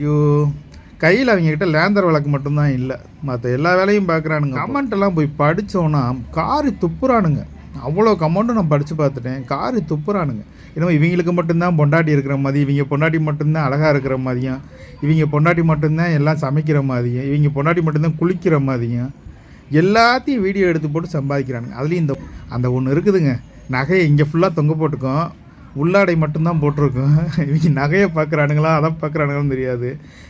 ஐயோ! கையில அவங்ககிட்ட லேந்தர் விளக்கு மட்டும்தான் இல்ல. மத்த எல்லா வேலையும் பார்க்குறானுங்க. கமெண்ட் எல்லாம் போய் படிச்சோன்னா, காரி துப்புறானுங்க. அவ்வளோ கமெண்ட்டும் நான் படிச்சு பார்த்துட்டேன். காரி துப்புறானுங்க. என்னமோ இவங்களுக்கு மட்டும் தான் பொண்டாட்டி இருக்கிற மாரி, இவங்க பொண்டாட்டி மட்டும் தான் அழகா இருக்கிற மாரியும், இவங்க பொண்டாட்டி மட்டும் தான் எல்லாம் சமைக்கிற மாரியும், இவங்க பொண்டாட்டி மட்டும் தான் குளிக்கிற மாரியும், எல்லாத்தையும் வீடியோ எடுத்து போட்டு சம்பாதிக்கிறானுங்க. அதுலயும் அந்த ஒண்ணு இருக்குதுங்க. நகைய இங்க ஃபுல்லா தொங்க போட்டுக்கும். உள்ளாடை மட்டும்தான் போட்டிருக்கும். இவங்க நகையை பார்க்குறானுங்களா அதை பார்க்குறானுங்களான்னு தெரியாது.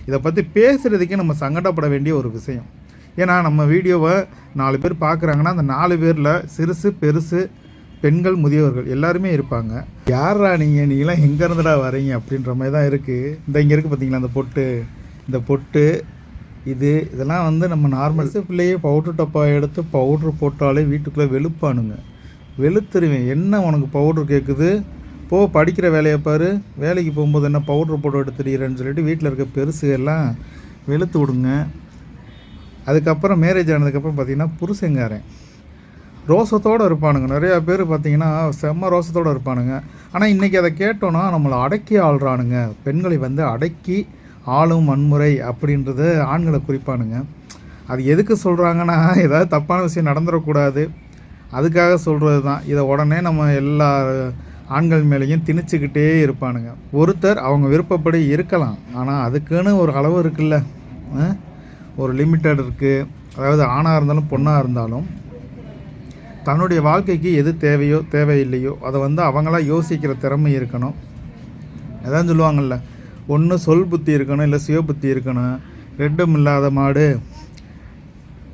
இதை பற்றி பேசுகிறதுக்கே நம்ம சங்கடப்பட வேண்டிய ஒரு விஷயம். ஏன்னா நம்ம வீடியோவை 4 பேர் பார்க்குறாங்கன்னா அந்த 4 பேரில் சிறுசு பெருசு பெண்கள் முதியவர்கள் எல்லாருமே இருப்பாங்க. யாரா நீங்களாம் எங்கேருந்துடா வரீங்க அப்படின்ற மாதிரி தான் இருக்குது. இங்கே இருக்குது பார்த்தீங்களா அந்த பொட்டு, இந்த பொட்டு இதெல்லாம் வந்து நம்ம நார்மல் பிள்ளையே பவுட்ரு டப்பா எடுத்து பவுட்ரு போட்டாலே வீட்டுக்குள்ளே வெளுப்பானுங்க. வெளுத்துருவேன். என்ன உனக்கு பவுட்ரு கேட்குது, போ படிக்கிற வேலையை பாரு, வேலைக்கு போகும்போது என்ன பவுட்ரு போட்டு எடுத்துடுறேன்னு சொல்லிட்டு வீட்டில் இருக்க பெருசு எல்லாம் வெளுத்து விடுங்க. அதுக்கப்புறம் மேரேஜ் ஆனதுக்கப்புறம் பார்த்திங்கன்னா புருஷங்காரன் ரோசத்தோடு இருப்பானுங்க. நிறையா பேர் பார்த்திங்கன்னா செம்ம ரோசத்தோடு இருப்பானுங்க. ஆனால் இன்றைக்கி அதை கேட்டோன்னா நம்மளை அடக்கி ஆள்றானுங்க. பெண்களை வந்து அடக்கி ஆளும் வன்முறை அப்படின்றது ஆண்களை குறிப்பானுங்க. அது எதுக்கு சொல்கிறாங்கன்னா, ஏதாவது தப்பான விஷயம் நடந்துடக்கூடாது அதுக்காக சொல்கிறது தான். இதை உடனே நம்ம எல்லா ஆண்கள் மேலேயும் திணிச்சுக்கிட்டே இருப்பானுங்க. ஒருத்தர் அவங்க விருப்பப்படி இருக்கலாம், ஆனால் அதுக்குன்னு ஒரு அளவு இருக்குல்ல, ஒரு லிமிட்டட் இருக்குது. அதாவது ஆணாக இருந்தாலும் பொண்ணாக இருந்தாலும் தன்னுடைய வாழ்க்கைக்கு எது தேவையோ தேவையில்லையோ அதை வந்து அவங்களாம் யோசிக்கிற திறமை இருக்கணும். அதான் சொல்லுவாங்கள்ல, ஒன்று சொல் புத்தி இருக்கணும், இல்லை சுய புத்தி இருக்கணும். ரெண்டும் இல்லாத மாடு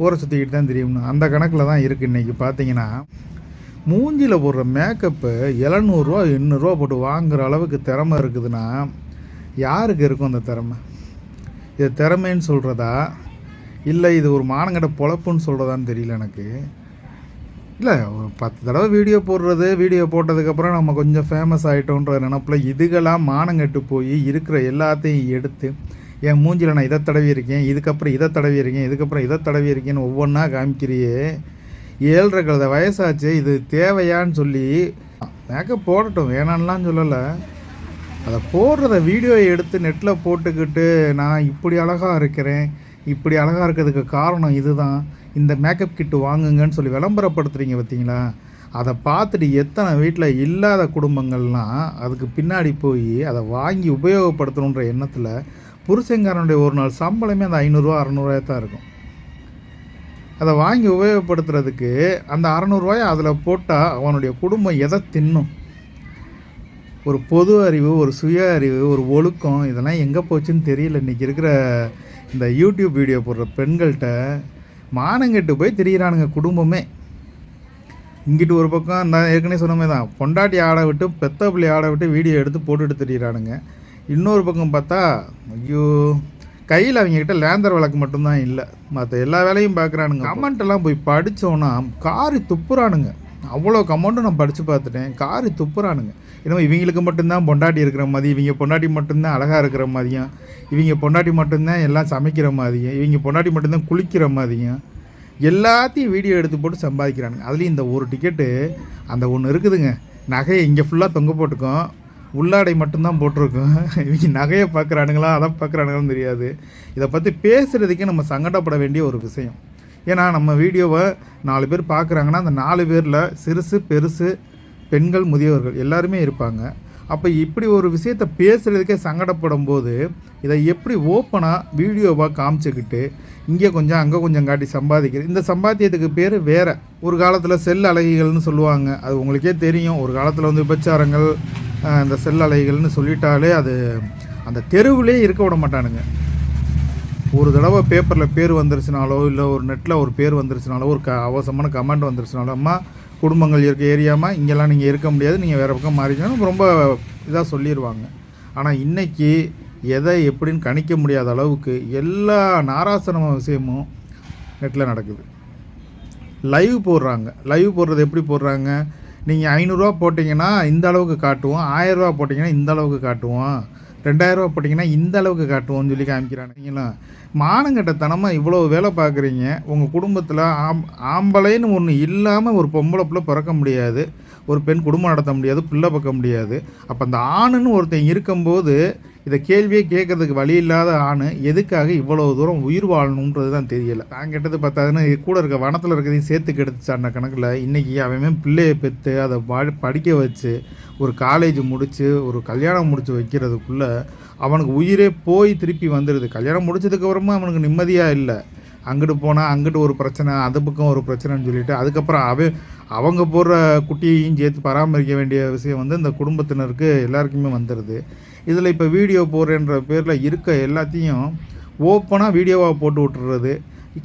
ஊரை சுற்றிக்கிட்டு தான் தெரியும்னு அந்த கணக்கில் தான் இருக்குது. இன்றைக்கி பார்த்தீங்கன்னா மூஞ்சியில் போடுற மேக்கப்பு 700 800 போட்டு வாங்குகிற அளவுக்கு திறமை இருக்குதுன்னா யாருக்கு இருக்கும் அந்த திறமை? இது திறமைன்னு சொல்கிறதா இல்லை இது ஒரு மானங்கட்ட பொழப்புன்னு சொல்கிறதான்னு தெரியல எனக்கு. இல்லை, ஒரு 10 தடவை வீடியோ போடுறது, வீடியோ போட்டதுக்கப்புறம் நம்ம கொஞ்சம் ஃபேமஸ் ஆகிட்டோன்ற நினப்பில் இதுகெல்லாம் மானங்கட்டு போய் இருக்கிற எல்லாத்தையும் எடுத்து என் மூஞ்சியில் நான் இதை தடவி இருக்கேன், இதுக்கப்புறம் இதை தடவி இருக்கேன், இதுக்கப்புறம் இதை தடவி இருக்கேன்னு ஒவ்வொன்றா காமிக்கிறியே. 7.5 கழுத வயசாச்சு, இது தேவையான்னு சொல்லி மேக்கப் போடட்டும், வேணான்லாம் சொல்லலை. அதை போடுறத வீடியோவை எடுத்து நெட்டில் போட்டுக்கிட்டு நான் இப்படி அழகாக இருக்கிறேன், இப்படி அழகாக இருக்கிறதுக்கு காரணம் இதுதான், இந்த மேக்கப் கிட்டு வாங்குங்கன்னு சொல்லி விளம்பரப்படுத்துகிறீங்க பார்த்தீங்களா? அதை பார்த்துட்டு எத்தனை வீட்டில் இல்லாத குடும்பங்கள்லாம் அதுக்கு பின்னாடி போய் அதை வாங்கி உபயோகப்படுத்தணுன்ற எண்ணத்தில் புருஷங்காரனுடைய ஒரு நாள் சம்பளமே அந்த 500 600 தான் இருக்கும். அதை வாங்கி உபயோகப்படுத்துறதுக்கு அந்த 600 அதில் போட்டால் அவனுடைய குடும்பம் எதை தின்னும்? ஒரு பொது அறிவு, ஒரு சுய அறிவு, ஒரு ஒழுக்கம் இதெல்லாம் எங்கே போச்சுன்னு தெரியல. இன்றைக்கி இருக்கிற இந்த யூடியூப் வீடியோ போடுற பெண்கள்கிட்ட மானங்கெட்டு போய் திரியிறானுங்க குடும்பமே. இங்கிட்டு ஒரு பக்கம் அந்த ஏற்கனவே சொன்னமே தான் பொண்டாட்டி ஆட விட்டு பெத்த பிள்ளை ஆட விட்டு வீடியோ எடுத்து போட்டுட்டு திரியிறானுங்க. இன்னொரு பக்கம் பார்த்தா ஐயோ, கையில் அவங்ககிட்ட லேந்தர் விளக்கு மட்டும்தான் இல்லை. மற்ற எல்லா வேலையும் பார்க்குறானுங்க. கமெண்ட் எல்லாம் போய் படித்தோன்னா காரி துப்புறானுங்க. அவ்வளோ கமெண்ட்டும் நான் படித்து பார்த்துட்டேன். காரி துப்புறானுங்க. என்னமோ இவங்களுக்கு மட்டும்தான் பொண்டாட்டி இருக்கிற மாதிரி, இவங்க பொண்டாட்டி மட்டும்தான் அழகாக இருக்கிற மாதிரியும், இவங்க பொண்டாட்டி மட்டும்தான் எல்லாம் சமைக்கிற மாதிரியும், இவங்க பொண்டாட்டி மட்டும்தான் குளிக்கிற மாதிரியும், எல்லாத்தையும் வீடியோ எடுத்து போட்டு சம்பாதிக்கிறானுங்க. அதுலேயும் இந்த ஒரு டிக்கெட்டு அந்த ஒன்று இருக்குதுங்க. நகையை இங்கே ஃபுல்லாக தொங்க போட்டுக்கும். உள்ளாடை மட்டும்தான் போட்டிருக்கும். இவங்க நகையை பார்க்குறானுங்களா அதை பார்க்குறானுங்களான்னு தெரியாது. இதை பற்றி பேசுகிறதுக்கே நம்ம சங்கடப்பட வேண்டிய ஒரு விஷயம். ஏன்னா நம்ம வீடியோவை 4 பேர் பார்க்குறாங்கன்னா அந்த 4 பேரில் சிறுசு பெருசு பெண்கள் முதியவர்கள் எல்லாருமே இருப்பாங்க. அப்போ இப்படி ஒரு விஷயத்தை பேசுகிறதுக்கே சங்கடப்படும் போது இதை எப்படி ஓப்பனாக வீடியோவாக காமிச்சிக்கிட்டு இங்கே கொஞ்சம் அங்கே கொஞ்சம் காட்டி சம்பாதிக்கிறது? இந்த சம்பாத்தியத்துக்கு பேர் வேறு. ஒரு காலத்தில் செல் அழகிகள்னு சொல்லுவாங்க. அது உங்களுக்கே தெரியும். ஒரு காலத்தில் வந்து விபச்சாரங்கள் இந்த செல் அலைகள்னு சொல்லிட்டாலே அது அந்த தெருவிலே இருக்க விட மாட்டானுங்க. ஒரு தடவை பேப்பரில் பேர் வந்துருச்சுனாலோ இல்லை ஒரு நெட்டில் ஒரு பேர் வந்துருச்சுனாலோ ஒரு அவசரமான கமெண்ட் வந்துருச்சுனாலோ, அம்மா குடும்பங்கள் இருக்க ஏரியாமா இங்கெல்லாம் நீங்கள் இருக்க முடியாது, நீங்கள் வேறு பக்கம் மாறிக்கணும் ரொம்ப இதாக சொல்லிடுவாங்க. ஆனால் இன்றைக்கி எதை எப்படின்னு கணிக்க முடியாத அளவுக்கு எல்லா நாராசனம விஷயமும் நெட்டில் நடக்குது. லைவ் போடுறாங்க. லைவ் போடுறது எப்படி போடுறாங்க? நீங்கள் 500 போட்டிங்கன்னா இந்த அளவுக்கு காட்டுவோம், 1000 போட்டிங்கன்னா இந்த அளவுக்கு காட்டுவோம், 2000 போட்டிங்கன்னா இந்த அளவுக்கு காட்டுவோம்னு சொல்லி காமிக்கிறானுங்களா? மானங்கட்டத்தனமாக இவ்வளோ வேலை பார்க்குறீங்க. உங்கள் குடும்பத்தில் ஆம்பளைன்னு ஒன்று இல்லாமல் ஒரு பொம்பளை பிள்ளை பிறக்க முடியாது, ஒரு பெண் குடும்பம் நடத்த முடியாது, பிள்ளை பார்க்க முடியாது. அப்போ அந்த ஆணுன்னு ஒருத்தன் இருக்கும்போது இதை கேள்வியே கேட்கறதுக்கு வழி இல்லாத ஆண் எதுக்காக இவ்வளோ தூரம் உயிர் வாழணுன்றது தான் தெரியலை. நான் கேட்டது பார்த்தாதுன்னு கூட இருக்க வனத்தில் இருக்கிறதையும் சேர்த்து கெடுத்துச்சான கணக்கில் இன்றைக்கி அவன் பிள்ளையை பெற்று அதை படிக்க வச்சு ஒரு காலேஜ் முடித்து ஒரு கல்யாணம் முடித்து வைக்கிறதுக்குள்ளே அவனுக்கு உயிரே போய் திருப்பி வந்துடுது. கல்யாணம் முடிச்சதுக்கப்புறமா அவனுக்கு நிம்மதியாக இல்லை. அங்கிட்டு போனால் அங்கிட்டு ஒரு பிரச்சனை, அது பக்கம் ஒரு பிரச்சனைன்னு சொல்லிவிட்டு அதுக்கப்புறம் அவங்க போடுற குட்டியையும் சேர்த்து பராமரிக்க வேண்டிய விஷயம் வந்து இந்த குடும்பத்தினருக்கு எல்லாருக்குமே வந்துடுது. இதில் இப்போ வீடியோ போடுறேன்ற பேரில் இருக்க எல்லாத்தையும் ஓப்பனாக வீடியோவாக போட்டு விட்டுறது.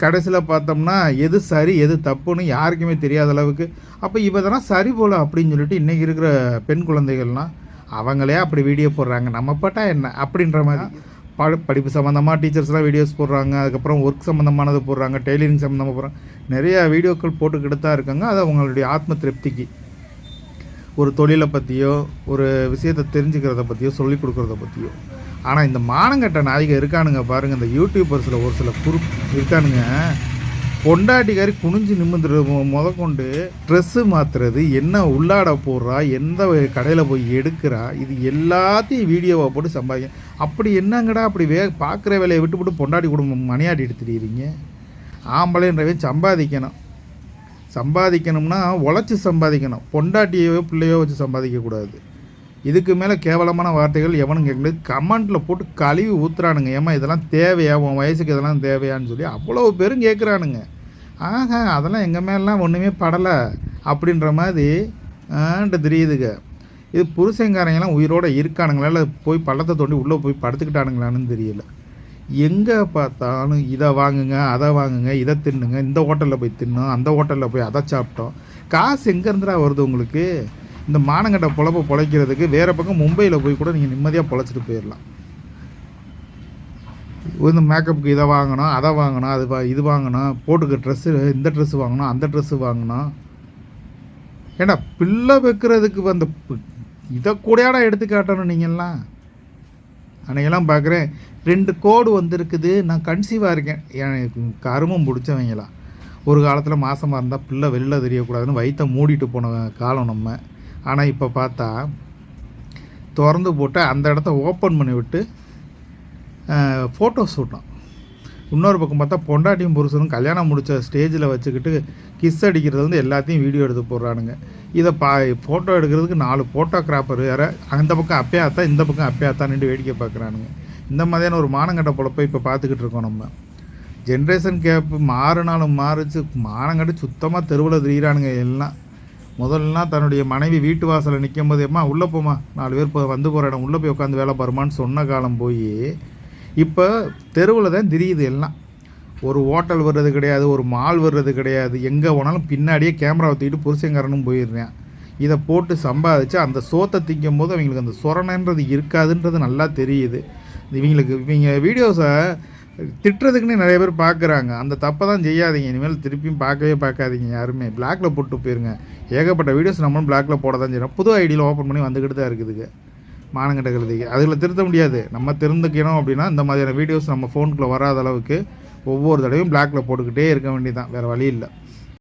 கடைசியில் பார்த்தோம்னா எது சரி எது தப்புன்னு யாருக்குமே தெரியாத அளவுக்கு அப்போ இதெல்லாம் சரி போல் அப்படின்னு சொல்லிட்டு இன்றைக்கி இருக்கிற பெண் குழந்தைகள்லாம் அவங்களே அப்படி வீடியோ போடுறாங்க, நம்ம பட்டா என்ன அப்படின்ற மாதிரி. படிப்பு சம்மந்தமாக டீச்சர்ஸ்லாம் வீடியோஸ் போடுறாங்க, அதுக்கப்புறம் ஒர்க் சம்மந்தமானது போடுறாங்க, டெய்லரிங் சம்மந்தமாக போடுறாங்க, நிறையா வீடியோக்கள் போட்டுக்கிட்டு தான் இருக்காங்க. அது அவங்களுடைய ஆத்ம திருப்திக்கு ஒரு தொழிலை பற்றியோ ஒரு விஷயத்தை தெரிஞ்சுக்கிறத பற்றியோ சொல்லிக் கொடுக்குறத பற்றியோ. ஆனால் இந்த மானங்கட்ட நாய்கள் இருக்கானுங்க பாருங்கள், இந்த யூடியூபர்ஸில் ஒரு சில இருக்கானுங்க, பொண்டாட்டிக்காரி குனிஞ்சு நிமிந்துறது முதற்கொண்டு ட்ரெஸ்ஸு மாற்றுறது, என்ன உள்ளாட போடுறா, எந்த கடையில் போய் எடுக்கிறா, இது எல்லாத்தையும் வீடியோவை போட்டு சம்பாதிக்க. அப்படி என்னங்கடா அப்படி பார்க்குற வேலையை விட்டுவிட்டு பொண்டாட்டி குடும்பம் மணியாட்டிட்டு திரியிறீங்க? ஆம்பளைன்றவே சம்பாதிக்கணும்னா உழைச்சி சம்பாதிக்கணும், பொண்டாட்டியோ பிள்ளையோ வச்சு சம்பாதிக்கக்கூடாது. இதுக்கு மேலே கேவலமான வார்த்தைகள் எவனும் கேட்கல. கமெண்ட்டில் போட்டு கழுவி ஊற்றுறானுங்க, ஏமா இதெல்லாம் தேவையா, உன் வயசுக்கு இதெல்லாம் தேவையான்னு சொல்லி அவ்வளோ பேரும் கேட்குறானுங்க. அதெல்லாம் எங்கள் மேலாம் ஒன்றுமே படலை அப்படின்ற மாதிரி தெரியுதுங்க. இது புருஷங்காரங்கெல்லாம் உயிரோடு இருக்கானுங்களா இல்லை போய் பள்ளத்தை தோண்டி உள்ளே போய் படுத்துக்கிட்டானுங்களான்னு தெரியல. எங்கே பார்த்தாலும் இதை வாங்குங்க அதை வாங்குங்க, இதை தின்னுங்க, இந்த ஹோட்டலில் போய் தின்னோம், அந்த ஹோட்டலில் போய் அதை சாப்பிட்டோம். காசு எங்கேருந்துடா வருது உங்களுக்கு? இந்த மானங்கட்ட பொழப்பை பொழைக்கிறதுக்கு வேறு பக்கம் மும்பையில் போய் கூட நீங்கள் நிம்மதியாக பொழைச்சிட்டு போயிடலாம். இந்த மேக்கப்புக்கு இதை வாங்கணும் அதை வாங்கணும், இது வாங்கணும், போட்டுக்க ட்ரெஸ்ஸு இந்த ட்ரெஸ்ஸு வாங்கணும், அந்த ட்ரெஸ்ஸு வாங்கணும். ஏன்னா பிள்ளை வைக்கிறதுக்கு வந்த இதை கூடையாடா எடுத்து காட்டணும் நீங்கள்லாம். அன்னைக்கெல்லாம் பார்க்குறேன் 2 கோடு வந்திருக்குது, நான் கன்சீவாக இருக்கேன், எனக்கு கருமம் பிடிச்சவங்களாம். ஒரு காலத்தில் மாதமாக இருந்தால் பிள்ளை வெளில தெரியக்கூடாதுன்னு வயிற்றை மூடிட்டு போன காலம் நம்ம. ஆனால் இப்போ பார்த்தா திறந்து போட்டு அந்த இடத்த ஓப்பன் பண்ணி விட்டு ஃபோட்டோ ஷூட்டும். இன்னொரு பக்கம் பார்த்தா பொண்டாட்டியும் புருஷனும் கல்யாணம் முடித்த ஸ்டேஜில் வச்சுக்கிட்டு கிஸ் அடிக்கிறது வந்து எல்லாத்தையும் வீடியோ எடுத்து போடுறானுங்க. இதை ஃபோட்டோ எடுக்கிறதுக்கு 4 ஃபோட்டோகிராஃபர் வேறு அந்த பக்கம் அப்பயாத்தான் இந்த பக்கம் அப்பயாத்தான் நின்று வேடிக்கை பார்க்குறானுங்க. இந்த மாதிரியான ஒரு மானங்கட்ட பொழப்பை இப்போ பார்த்துக்கிட்டு இருக்கோம் நம்ம. ஜென்ரேஷன் கேப்பு மாறினாலும் மாறிச்சு, மானங்கட்டு சுத்தமாக தெருவில் திரியிறானுங்க எல்லாம். முதல்லாம் தன்னுடைய மனைவி வீட்டு வாசலில் நிற்கும் போது அம்மா உள்ளே போமா, 4 பேர் வந்து போகிற இடம் உள்ளே போய் உட்காந்து வேலை பாருமான்னு சொன்ன காலம் போய் இப்போ தெருவில் தான் திரியுது எல்லாம். ஒரு ஹோட்டல் வர்றது கிடையாது, ஒரு மால் வர்றது கிடையாது, எங்கே போனாலும் பின்னாடியே கேமராவை தூக்கிட்டு புருஷங்காரனும் போயிடுறேன். இதை போட்டு சம்பாதிச்சு அந்த சோத்தை திங்கும் போது அவங்களுக்கு அந்த சொரணன்றது இருக்காதுன்றது நல்லா தெரியுது. இவங்க வீடியோஸை திட்டுறதுக்குன்னு நிறைய பேர் பார்க்குறாங்க. அந்த தப்பை தான் செய்யாதீங்க, இனிமேல் திருப்பியும் பார்க்காதீங்க யாருமே. பிளாக்கில் போட்டு போயிருங்க. ஏகப்பட்ட வீடியோஸ் நம்மளும் பிளாக்கில் போட தான் செய்யணும். புது ஐடியில் ஓப்பன் பண்ணி வந்துக்கிட்டு தான் இருக்குதுங்க மானங்கட்ட கழுதைக்கு. அதில் திருத்த முடியாது. நம்ம திருந்துக்கணும் அப்படின்னா இந்த மாதிரியான வீடியோஸ் நம்ம ஃபோனுக்குள்ளே வராத அளவுக்கு ஒவ்வொரு தடவையும் பிளாக்கில் போட்டுக்கிட்டே இருக்க வேண்டியதான், வேறு வழி இல்லை.